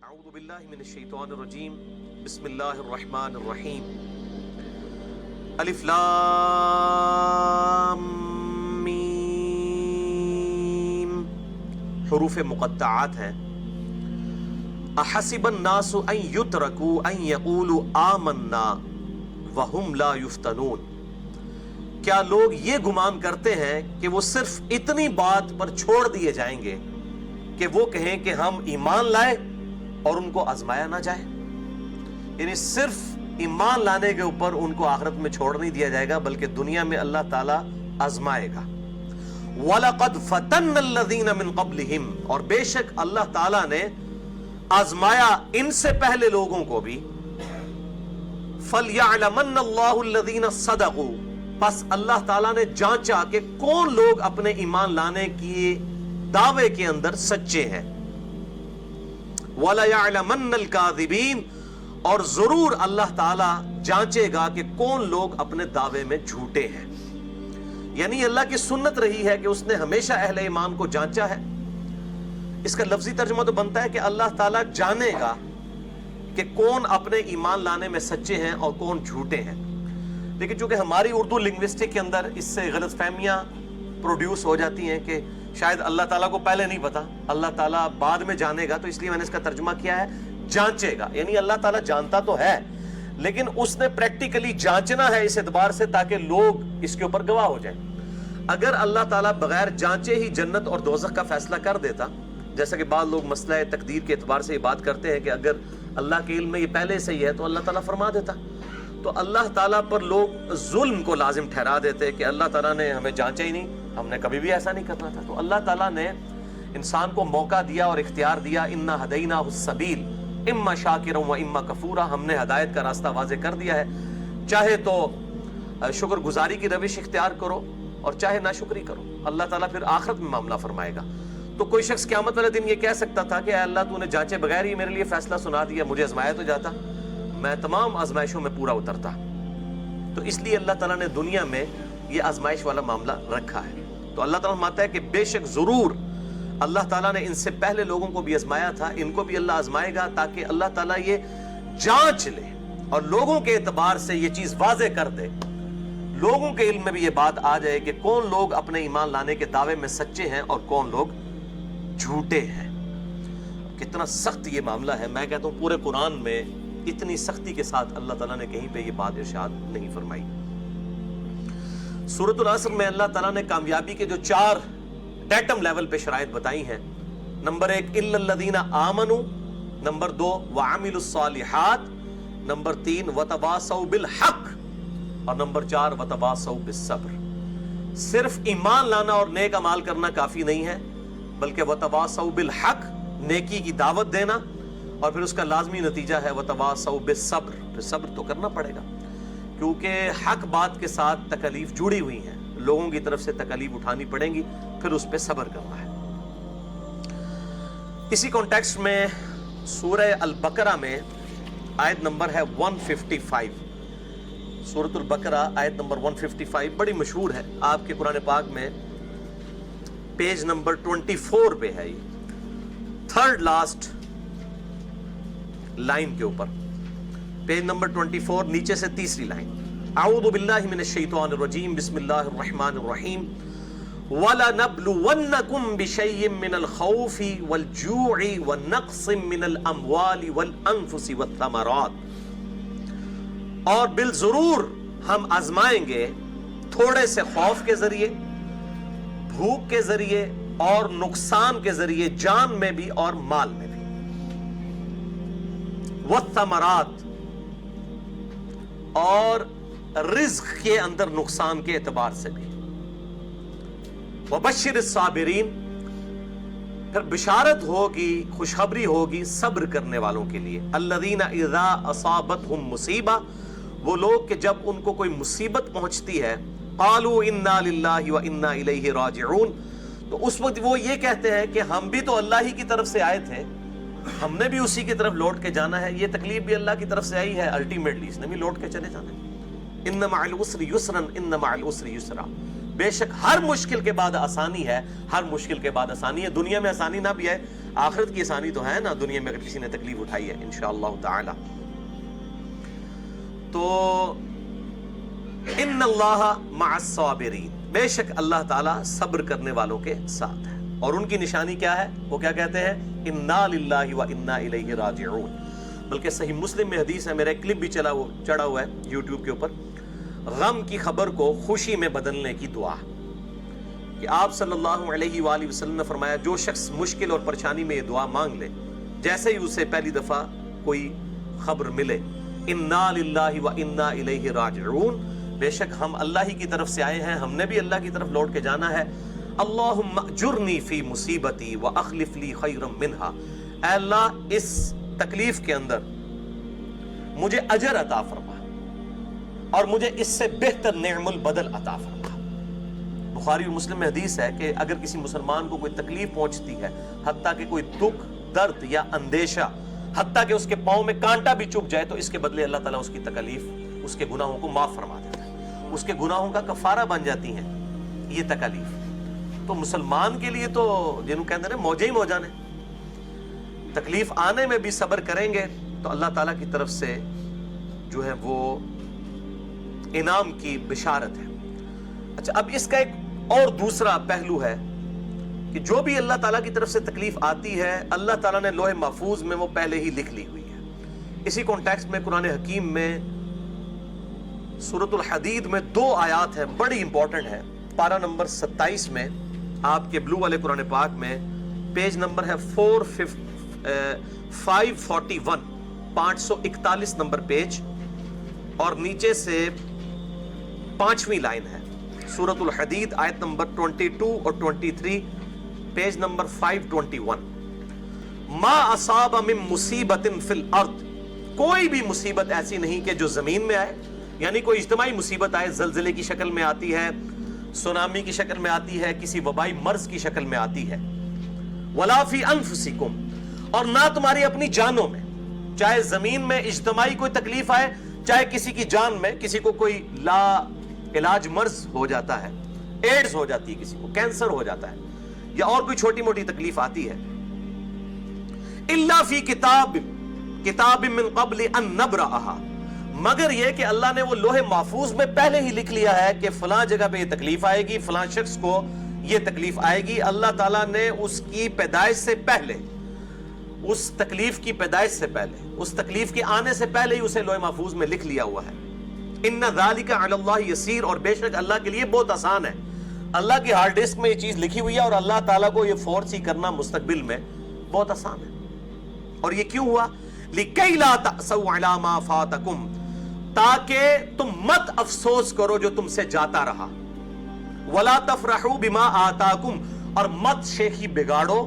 اعوذ باللہ من الشیطان الرجیم بسم اللہ الرحمن الرحیم الف لام میم حروف مقطعات ہیں. احسب الناس ان یترکوا ان یقولوا آمنا وهم لا یفتنون. کیا لوگ یہ گمان کرتے ہیں کہ وہ صرف اتنی بات پر چھوڑ دیے جائیں گے کہ وہ کہیں کہ ہم ایمان لائے اور ان کو آزمایا نہ جائے؟ یعنی صرف ایمان لانے کے اوپر ان کو آخرت میں چھوڑ نہیں دیا جائے گا بلکہ دنیا میں اللہ تعالیٰ آزمائے گا. وَلَقَدْ فَتَنَّ الَّذِينَ مِن قَبْلِهِمْ, اور بے شک اللہ تعالیٰ نے آزمایا ان سے پہلے لوگوں کو بھی. فَلْيَعْلَمَنَّ اللَّهُ الَّذِينَ صَدَقُوا, پس اللہ تعالیٰ نے جانچا کہ کون لوگ اپنے ایمان لانے کی دعوے کے اندر سچے ہیں. وَلَيَعْلَمَنَّ الْكَاذِبِينَ, اور ضرور اللہ تعالیٰ جانچے گا کہ کون لوگ اپنے دعوے میں جھوٹے ہیں. یعنی اللہ کی سنت رہی ہے کہ اس نے ہمیشہ اہل ایمان کو جانچا ہے. اس کا لفظی ترجمہ تو بنتا ہے کہ اللہ تعالیٰ جانے گا کہ کون اپنے ایمان لانے میں سچے ہیں اور کون جھوٹے ہیں. لیکن چونکہ ہماری اردو لنگوسٹک کے اندر اس سے غلط فہمیاں پروڈیوس ہو جاتی ہیں کہ شاید اللہ تعالیٰ کو پہلے نہیں پتا, اللہ تعالیٰ بعد میں جانے گا, تو اس لیے میں نے اس کا ترجمہ کیا ہے جانچے گا. یعنی اللہ تعالیٰ جانتا تو ہے لیکن اس نے پریکٹیکلی جانچنا ہے اس اعتبار سے تاکہ لوگ اس کے اوپر گواہ ہو جائیں. اگر اللہ تعالیٰ بغیر جانچے ہی جنت اور دوزخ کا فیصلہ کر دیتا, جیسا کہ بعض لوگ مسئلہ تقدیر کے اعتبار سے یہ بات کرتے ہیں کہ اگر اللہ کے علم میں یہ پہلے سے ہی ہے تو اللہ تعالیٰ فرما دیتا, تو اللہ تعالیٰ پر لوگ ظلم کو لازم ٹھہرا دیتے کہ اللہ تعالیٰ نے ہمیں جانچا ہی نہیں, ہم نے کبھی بھی ایسا نہیں کرنا تھا. تو اللہ تعالیٰ نے انسان کو موقع دیا اور اختیار دیا. انا ہدیناہ السبیل اما شاکرا و اما کفورا, ہم نے ہدایت کا راستہ واضح کر دیا ہے. چاہے تو شکر گزاری کی روش اختیار کرو اور چاہے ناشکری کرو. اللہ تعالیٰ پھر آخرت میں معاملہ فرمائے گا. تو کوئی شخص قیامت والے دن یہ کہہ سکتا تھا کہ اے اللہ تو نے جانچے بغیر ہی میرے لیے فیصلہ سنا دیا, مجھے آزمایا تو جاتا, میں تمام آزمائشوں میں پورا اترتا. تو اس لیے اللہ تعالیٰ نے دنیا میں یہ آزمائش والا معاملہ رکھا ہے. تو اللہ تعالیٰ فرماتا ہے کہ بے شک ضرور اللہ تعالیٰ نے ان سے پہلے لوگوں کو بھی آزمایا تھا, ان کو بھی اللہ آزمائے گا تاکہ اللہ تعالیٰ یہ جانچ لے اور لوگوں کے اعتبار سے یہ چیز واضح کر دے, لوگوں کے علم میں بھی یہ بات آ جائے کہ کون لوگ اپنے ایمان لانے کے دعوے میں سچے ہیں اور کون لوگ جھوٹے ہیں. کتنا سخت یہ معاملہ ہے. میں کہتا ہوں پورے قرآن میں اتنی سختی کے ساتھ اللہ تعالیٰ نے کہیں پہ یہ بات ارشاد نہیں فرمائی. سورۃ العصر میں اللہ تعالیٰ نے کامیابی کے جو 4 ڈیٹم لیول پہ شرائط بتائی ہیں. نمبر 1 الا الذین آمنوا, نمبر 2 وعملوا الصالحات, نمبر 3 وتواصوا بالحق, اور نمبر 4 وتواصوا بالصبر. صرف ایمان لانا اور نیک اعمال کرنا کافی نہیں ہے بلکہ وتواصوا بالحق, نیکی کی دعوت دینا, اور پھر اس کا لازمی نتیجہ ہے وتواصوا بالصبر. پھر صبر تو کرنا پڑے گا کیونکہ حق بات کے ساتھ تکالیف جڑی ہوئی ہیں, لوگوں کی طرف سے تکالیف اٹھانی پڑیں گی, پھر اس پہ صبر کرنا ہے. اسی کانٹیکسٹ میں سورہ البقرہ میں آیت نمبر ہے 155. سورۃ البقرہ آیت نمبر 155 بڑی مشہور ہے آپ کے قرآن پاک میں, پیج نمبر 24 پہ ہے, یہ 3rd لاسٹ لائن کے اوپر, پیج نمبر 24 نیچے سے تیسری لائن. اعوذ باللہ من الشیطان الرجیم بسم اللہ الرحمن الرحیم وَلَنَبْلُوَنَّكُمْ بِشَيْءٍ مِّنَ الْخَوْفِ وَالْجُوعِ وَنَقْصٍ مِّنَ الْأَمْوَالِ وَالْأَنفُسِ وَالثَّمَرَاتِ, اور بالضرور ہم آزمائیں گے تھوڑے سے خوف کے ذریعے, بھوک کے ذریعے اور نقصان کے ذریعے, جان میں بھی اور مال میں بھی. والثمرات, اور رزق کے اندر نقصان کے اعتبار سے بھی. وبشر الصابرین, پھر بشارت ہوگی, خوشخبری ہوگی صبر کرنے والوں کے لیے. الذین اذا اصابتہم مصیبہ, وہ لوگ کہ جب ان کو کوئی مصیبت پہنچتی ہے, قالوا انا للہ وانا الیہ راجعون, تو اس وقت وہ یہ کہتے ہیں کہ ہم بھی تو اللہ ہی کی طرف سے آئے تھے, ہم نے بھی اسی کی طرف لوٹ کے جانا ہے, یہ تکلیف بھی اللہ کی طرف سے آئی ہے, الٹیمیٹلی اس نے بھی لوٹ کے چلے جانا ہے. ان مع العسر یسرا ان مع العسر یسرا, بے شک ہر مشکل کے بعد آسانی ہے, ہر مشکل کے بعد آسانی ہے. دنیا میں آسانی نہ بھی ہے, آخرت کی آسانی تو ہے نا دنیا میں اگر کسی نے تکلیف اٹھائی ہے انشاءاللہ تعالی. تو ان اللہ مع الصابرین، بے شک اللہ تعالیٰ صبر کرنے والوں کے ساتھ ہے. اور ان کی نشانی کیا ہے؟ وہ کیا کہتے ہیں؟ انا للہ و انا الیہ راجعون. بلکہ صحیح مسلم میں حدیث ہے، میرا ایک کلپ بھی چڑھا ہوا ہے یوٹیوب کے اوپر، غم کی خبر کو خوشی میں بدلنے کی دعا، کہ آپ صلی اللہ علیہ وآلہ وسلم نے فرمایا جو شخص مشکل اور پریشانی میں یہ دعا مانگ لے، جیسے ہی اسے پہلی دفعہ کوئی خبر ملے، انا للہ و انا الیہ راجعون، بے شک ہم اللہ ہی کی طرف سے آئے ہیں، ہم نے بھی اللہ کی طرف لوٹ کے جانا ہے. اللہم اجرنی فی مصیبتی واخلف لی خیرا منہا، اے اللہ اس تکلیف کے اندر مجھے اجر عطا فرما اور مجھے اس سے بہتر نعم البدل عطا فرما. بخاری اور مسلم میں حدیث ہے کہ اگر کسی مسلمان کو کوئی تکلیف پہنچتی ہے، حتیٰ کہ کوئی دکھ، درد یا اندیشہ، حتیٰ کہ اس کے پاؤں میں کانٹا بھی چبھ جائے، تو اس کے بدلے اللہ تعالیٰ اس کی تکلیف، اس کے گناہوں کو معاف فرما دیتا ہے، اس کے گناہوں کا کفارہ بن جاتی ہیں یہ تکلیف. تو مسلمان کے لیے تو جنہوں کہتے ہیں موجے ہی موجہ نے، تکلیف آنے میں بھی صبر کریں گے تو اللہ تعالیٰ کی طرف سے جو ہے وہ انعام کی بشارت ہے. اچھا، اب اس کا ایک اور دوسرا پہلو ہے کہ جو بھی اللہ تعالیٰ کی طرف سے تکلیف آتی ہے، اللہ تعالیٰ نے لوح محفوظ میں وہ پہلے ہی لکھ لی ہوئی ہے. اسی کانٹیکسٹ میں قرآن حکیم میں سورۃ الحدید میں 2 آیات ہیں، بڑی امپورٹنٹ ہے. پارہ نمبر 27 میں آپ کے بلو والے قرآن پاک میں پیج نمبر ہے 541 541 نمبر پیج، اور نیچے سے 5ویں لائن ہے سورۃ الحدید آیت نمبر 22 اور 23، پیج نمبر 521. ما اصاب من مصیبت فی الارض، کوئی بھی مصیبت ایسی نہیں کہ جو زمین میں آئے، یعنی کوئی اجتماعی مصیبت آئے، زلزلے کی شکل میں آتی ہے، سونامی کی شکل میں آتی ہے، کسی وبائی مرض کی شکل میں آتی ہے، ولا فی انفسکم، اور نہ تمہاری اپنی جانوں میں. چاہے زمین میں اجتماعی کوئی تکلیف آئے، چاہے کسی کی جان میں، کسی کو کوئی لا علاج مرض ہو جاتا ہے، ایڈز ہو جاتی ہے، کسی کو کینسر ہو جاتا ہے، یا اور کوئی چھوٹی موٹی تکلیف آتی ہے، الا فی کتاب من قبل ان نبرأہا، مگر یہ کہ اللہ نے وہ لوح محفوظ میں پہلے ہی لکھ لیا ہے کہ فلاں جگہ پہ یہ تکلیف آئے گی، فلاں شخص کو یہ تکلیف آئے گی. اللہ تعالیٰ نے اس کی پیدائش سے پہلے، اس تکلیف کی پیدائش سے پہلے، اس تکلیف کے آنے سے پہلے ہی اسے لوح محفوظ میں لکھ لیا ہوا ہے. ان ذالک علی اللہ یسیر، اور بے شک اللہ کے لیے بہت آسان ہے. اللہ کی ہارڈ ڈسک میں یہ چیز لکھی ہوئی ہے، اور اللہ تعالیٰ کو یہ فورس ہی کرنا مستقبل میں بہت آسان ہے. اور یہ کیوں ہوا؟ لِكَيْ لَا تَأْسَوْا عَلَى مَا فَاتَكُمْ، تاکہ تم مت افسوس کرو جو تم سے جاتا رہا، وَلَا تَفْرَحُوا بِمَا آتَاكُمْ، اور مت شیخی بگاڑو،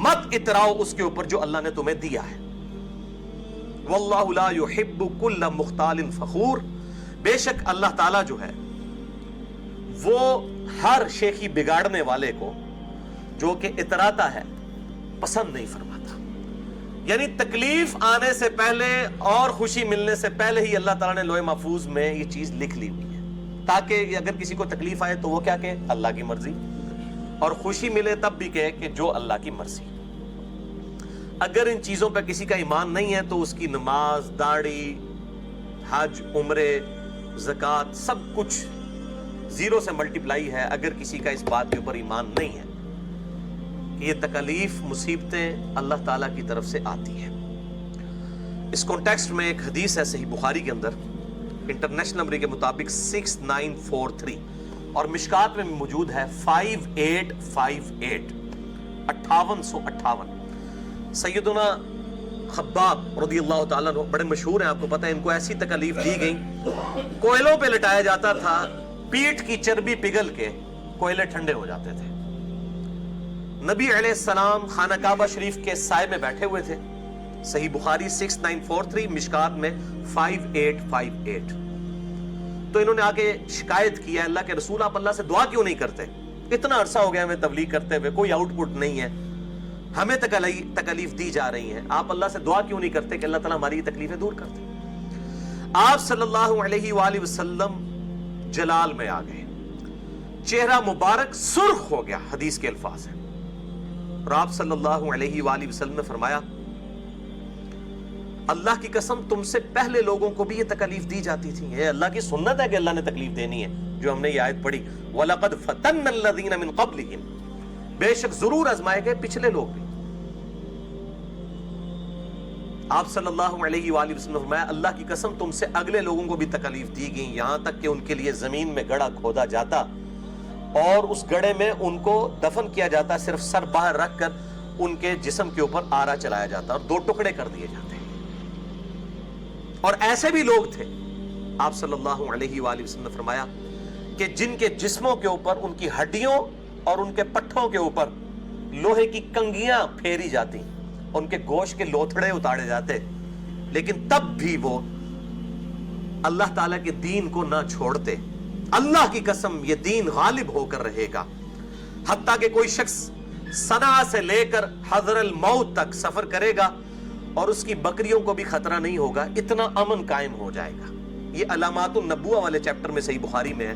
مت اتراؤ اس کے اوپر جو اللہ نے تمہیں دیا ہے. وَاللَّهُ لَا يُحِبُّ كُلَّ مُخْتَالٍ فَخُورٍ، بے شک اللہ تعالیٰ جو ہے وہ ہر شیخی بگاڑنے والے کو جو کہ اتراتا ہے پسند نہیں فرماتا. یعنی تکلیف آنے سے پہلے اور خوشی ملنے سے پہلے ہی اللہ تعالیٰ نے لوح محفوظ میں یہ چیز لکھ لی ہوئی ہے، تاکہ اگر کسی کو تکلیف آئے تو وہ کیا کہے؟ اللہ کی مرضی، اور خوشی ملے تب بھی کہے کہ جو اللہ کی مرضی. اگر ان چیزوں پہ کسی کا ایمان نہیں ہے تو اس کی نماز، داڑھی، حج، عمرے، زکوٰۃ، سب کچھ زیرو سے ملٹیپلائی ہے. اگر کسی کا اس بات کے اوپر ایمان نہیں ہے کہ یہ تکلیف، مصیبتیں اللہ تعالیٰ کی طرف سے آتی ہیں. اس کانٹیکسٹ میں ایک حدیث ہے صحیح بخاری کے اندر، انٹرنیشنل نمبر کے مطابق 6943، اور مشکات میں موجود ہے 5858، 5858. سیدنا خباب رضی اللہ تعالیٰ عنہ بڑے مشہور ہیں، آپ کو پتہ ہے، ان کو ایسی تکلیف دی گئی، کوئلوں پہ لٹایا جاتا تھا، پیٹھ کی چربی پگھل کے کوئلے ٹھنڈے ہو جاتے تھے. نبی علیہ السلام خانہ کعبہ شریف کے سائے میں بیٹھے ہوئے تھے. صحیح بخاری 6943، مشکات میں 5858. تو انہوں نے آگے شکایت کی ہے، اللہ کے رسول آپ اللہ سے دعا کیوں نہیں کرتے؟ اتنا عرصہ ہو گیا ہمیں تبلیغ کرتے ہوئے، کوئی آؤٹ پٹ نہیں ہے، ہمیں تکلیف دی جا رہی ہیں، آپ اللہ سے دعا کیوں نہیں کرتے کہ اللہ تعالیٰ ہماری یہ تکلیفیں دور کر دے؟ آپ صلی اللہ علیہ وآلہ وسلم جلال میں آ گئے، چہرہ مبارک سرخ ہو گیا، حدیث کے الفاظ ہیں، اور آپ صلی اللہ علیہ وآلہ وسلم نے فرمایا اللہ کی قسم تم سے پہلے لوگوں کو بھی یہ تکلیف دی جاتی تھی. یہ اللہ کی سنت ہے کہ اللہ نے تکلیف دینی ہے, جو ہم نے یہ آیت پڑھی وَلَقَدْ فَتَنَّ الَّذِينَ مِن قَبْلِهِمْ, بے شک ضرور آزمائے گئے پچھلے لوگ بھی. آپ صلی اللہ علیہ وآلہ وسلم نے فرمایا اللہ کی قسم تم سے اگلے لوگوں کو بھی تکلیف دی گئی, یہاں تک کہ ان کے لیے زمین میں گڑھا کھودا جاتا اور اس گڑھے میں ان کو دفن کیا جاتا, صرف سر باہر رکھ کر ان کے جسم کے اوپر آرا چلایا جاتا اور 2 ٹکڑے کر دیے جاتے. اور ایسے بھی لوگ تھے آپ صلی اللہ علیہ وآلہ وسلم نے فرمایا کہ جن کے جسموں کے اوپر ان کی ہڈیوں اور ان کے پٹھوں کے اوپر لوہے کی کنگیاں پھیری جاتی, ان کے گوشت کے لوتھڑے اتارے جاتے, لیکن تب بھی وہ اللہ تعالیٰ کے دین کو نہ چھوڑتے. اللہ کی قسم یہ دین غالب ہو کر رہے گا, حتیٰ کہ کوئی شخص صنعا سے لے کر حضر الموت تک سفر کرے گا اور اس کی بکریوں کو بھی خطرہ نہیں ہوگا, اتنا امن قائم ہو جائے گا. یہ علامات النبوہ والے چیپٹر میں صحیح بخاری میں ہے.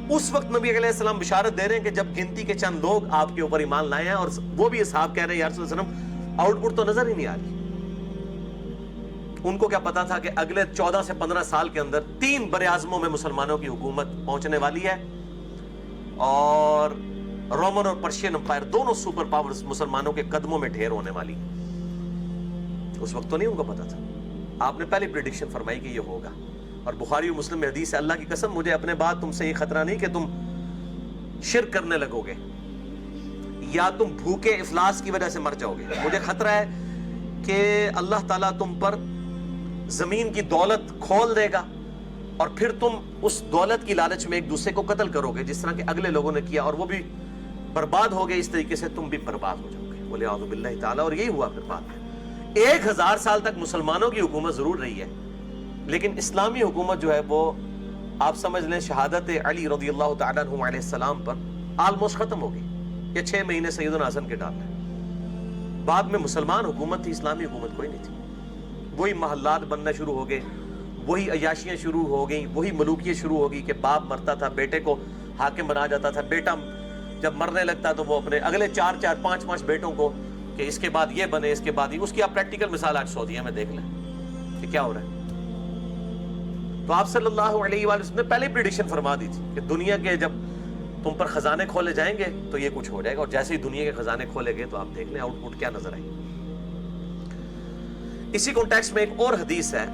اس وقت نبی علیہ السلام بشارت دے رہے ہیں کہ جب گنتی کے چند لوگ آپ کے اوپر ایمان لائے ہیں, اور وہ بھی اصحاب کہہ رہے ہیں یا رسول اللہ علیہ وسلم آؤٹ پٹ تو نظر ہی نہیں آ رہی. ان کو کیا پتا تھا کہ اگلے 14 سے 15 سال کے اندر 3 براعظموں میں مسلمانوں کی حکومت پہنچنے والی ہے, اور رومن اور پرشین امپائر دونوں سپر پاورز مسلمانوں کے قدموں میں ڈھیر ہونے والی. اس وقت تو نہیں ان کو پتا تھا. آپ نے پہلی پریڈکشن فرمائی کہ یہ ہوگا, اور بخاری و مسلم میں حدیث ہے اللہ کی قسم مجھے اپنے بعد تم سے یہ خطرہ نہیں کہ تم شرک کرنے لگو گے یا تم بھوکے افلاس کی وجہ سے مر جاؤ گے. مجھے خطرہ ہے کہ اللہ تعالیٰ تم پر زمین کی دولت کھول دے گا اور پھر تم اس دولت کی لالچ میں ایک دوسرے کو قتل کرو گے جس طرح کہ اگلے لوگوں نے کیا, اور وہ بھی برباد ہو گئے, اس طریقے سے تم بھی برباد ہو جاؤ گے. بولے اعوذ باللہ تعالیٰ. اور یہی ہوا پھر بعد میں 1000 سال تک مسلمانوں کی حکومت ضرور رہی ہے, لیکن اسلامی حکومت جو ہے وہ آپ سمجھ لیں شہادت علی رضی اللہ تعالیٰ عنہ علیہ السلام پر آلموسٹ ختم ہو گئی. یہ 6 مہینے سیدنا حسن کے ڈالنے, بعد میں مسلمان حکومت تھی, اسلامی حکومت کوئی نہیں تھی. وہی محلات بننا شروع ہو گئے, وہی عیاشیاں شروع ہو گئیں, وہی ملوکیت شروع ہو گئی کہ باپ مرتا تھا بیٹے کو حاکم بنا جاتا تھا, بیٹا جب مرنے لگتا تو وہ اپنے اگلے 4 5 بیٹوں کو کہ اس کے بعد یہ بنے, اس کے بعد یہ. اس کی آپ پریکٹیکل مثال آج سعودیہ میں دیکھ لیں کہ کیا ہو رہا ہے. تو آپ صلی اللہ علیہ وآلہ وسلم نے پہلے پریڈکشن فرما دی تھی کہ دنیا کے جب تم پر خزانے کھولے جائیں گے تو یہ کچھ ہو جائے گا, اور جیسے ہی دنیا کے خزانے کھولے گئے تو آپ دیکھ لیں آؤٹ پٹ کیا نظر آئی. اسی کانٹیکسٹ میں ایک اور حدیث ہے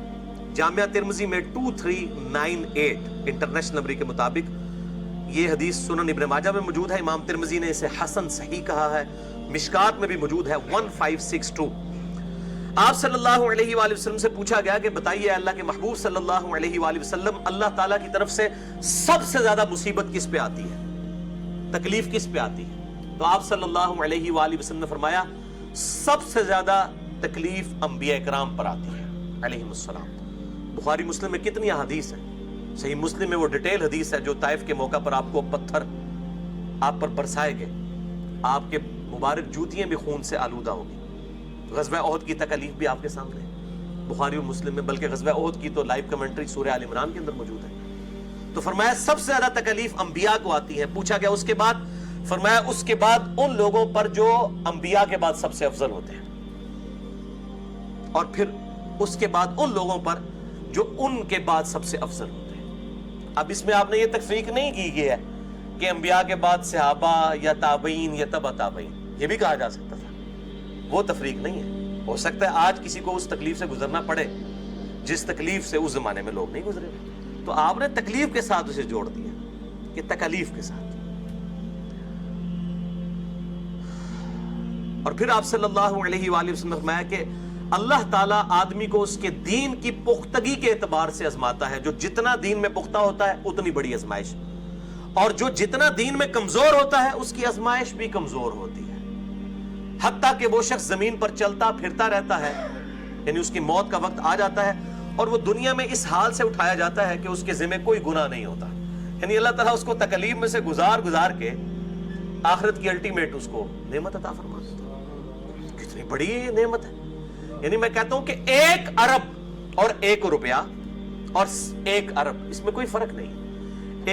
جامعہ ترمذی میں 2398 انٹرنیشنل نمبر کے مطابق. یہ حدیث سنن ابن ماجہ میں موجود ہے, امام ترمذی نے اسے حسن صحیح کہا ہے, مشکات میں بھی موجود ہے 1562. آپ صلی اللہ علیہ وآلہ وسلم سے پوچھا گیا کہ بتائیے اللہ کے محبوب صلی اللہ علیہ وآلہ وسلم اللہ تعالیٰ کی طرف سے سب سے زیادہ مصیبت کس پہ آتی ہے, تکلیف کس پہ آتی ہے؟ تو آپ صلی اللہ علیہ وآلہ وسلم نے فرمایا سب سے زیادہ تکلیف انبیاء کرام پر آتی ہے علیہم السلام. بخاری مسلم میں کتنی حدیث ہیں, صحیح مسلم میں وہ ڈیٹیل حدیث ہے جو طائف کے موقع پر آپ کو پتھر آپ پر برسائے گئے, آپ کے مبارک جوتیاں بھی خون سے آلودہ ہوگی. غزوہ احد کی تکلیف بھی آپ کے سامنے ہے بخاری و مسلم میں, بلکہ غزوہ احد کی تو لائیو کمنٹری سورہ آل عمران کے اندر موجود ہے. تو فرمایا سب سے زیادہ تکلیف انبیاء کو آتی ہے. پوچھا گیا اس کے بعد, فرمایا اس کے بعد ان لوگوں پر جو انبیاء کے بعد سب سے افضل ہوتے ہیں, اور پھر اس کے بعد ان لوگوں پر جو ان کے بعد سب سے افضل ہوتے ہیں. اب اس میں آپ نے یہ تفریق نہیں کی گئی ہے کہ انبیاء کے بعد صحابہ یا تابعین یا تبع تابعین, یہ بھی کہا جا سکتا تھا, وہ تفریق نہیں ہے. ہو سکتا ہے آج کسی کو اس تکلیف سے گزرنا پڑے جس تکلیف سے اس زمانے میں لوگ نہیں گزرے, تو آپ نے تکلیف کے ساتھ اسے جوڑ دیا کہ تکلیف کے ساتھ. اور پھر آپ صلی اللہ علیہ وآلہ وسلم نے فرمایا کہ اللہ تعالیٰ آدمی کو اس کے دین کی پختگی کے اعتبار سے آزماتا ہے. جو جتنا دین میں پختہ ہوتا ہے اتنی بڑی آزمائش, اور جو جتنا دین میں کمزور ہوتا ہے اس کی آزمائش بھی کمزور ہوتی ہے. حتیٰ کہ وہ شخص زمین پر چلتا پھرتا رہتا ہے, یعنی اس کی موت کا وقت آ جاتا ہے اور وہ دنیا میں اس حال سے اٹھایا جاتا ہے کہ اس کے ذمہ کوئی گناہ نہیں ہوتا. یعنی اللہ تعالیٰ اس کو تکلیف میں سے گزار کے آخرت کی الٹیمیٹ اس کو نعمت عطا فرما دیتا ہے. کتنی بڑی نعمت ہے. یعنی میں کہتا ہوں کہ 1 ارب اور 1 روپیہ اور 1 ارب اس میں کوئی فرق نہیں.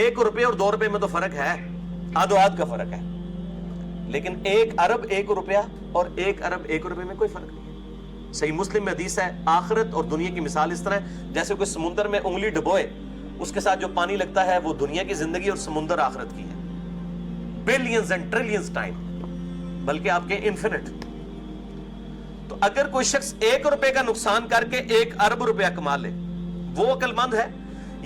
1 روپے اور 2 روپے میں تو فرق ہے, آدھو آدھ کا فرق ہے, لیکن 1 ارب 1 روپیہ اور 1 ارب 1 روپے میں کوئی فرق نہیں ہے۔ صحیح مسلم میں حدیث ہے، آخرت اور دنیا کی مثال اس طرح ہے جیسے کوئی سمندر میں انگلی ڈبوئے، اس کے ساتھ جو پانی لگتا ہے وہ دنیا کی زندگی اور سمندر آخرت کی ہے، بلینز اینڈ ٹریلینز ٹائم، بلکہ آپ کے انفینٹ۔ تو اگر کوئی شخص 1 روپے کا نقصان کر کے 1 ارب روپیہ کما لے، وہ عقل مند ہے،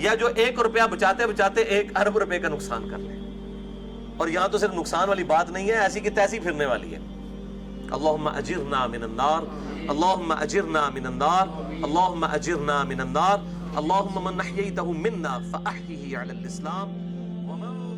یا جو 1 روپیہ بچاتے بچاتے 1 ارب روپے کا نقصان کر لے؟ اور یہاں تو صرف نقصان والی بات نہیں ہے، ایسی کی تیسی پھرنے والی ہے۔ اللہم اجرنا من النار، اللہم اجرنا من النار، اللہم اجرنا من النار، اللہم من احییتہ منا فاحیہ علی الاسلام ومن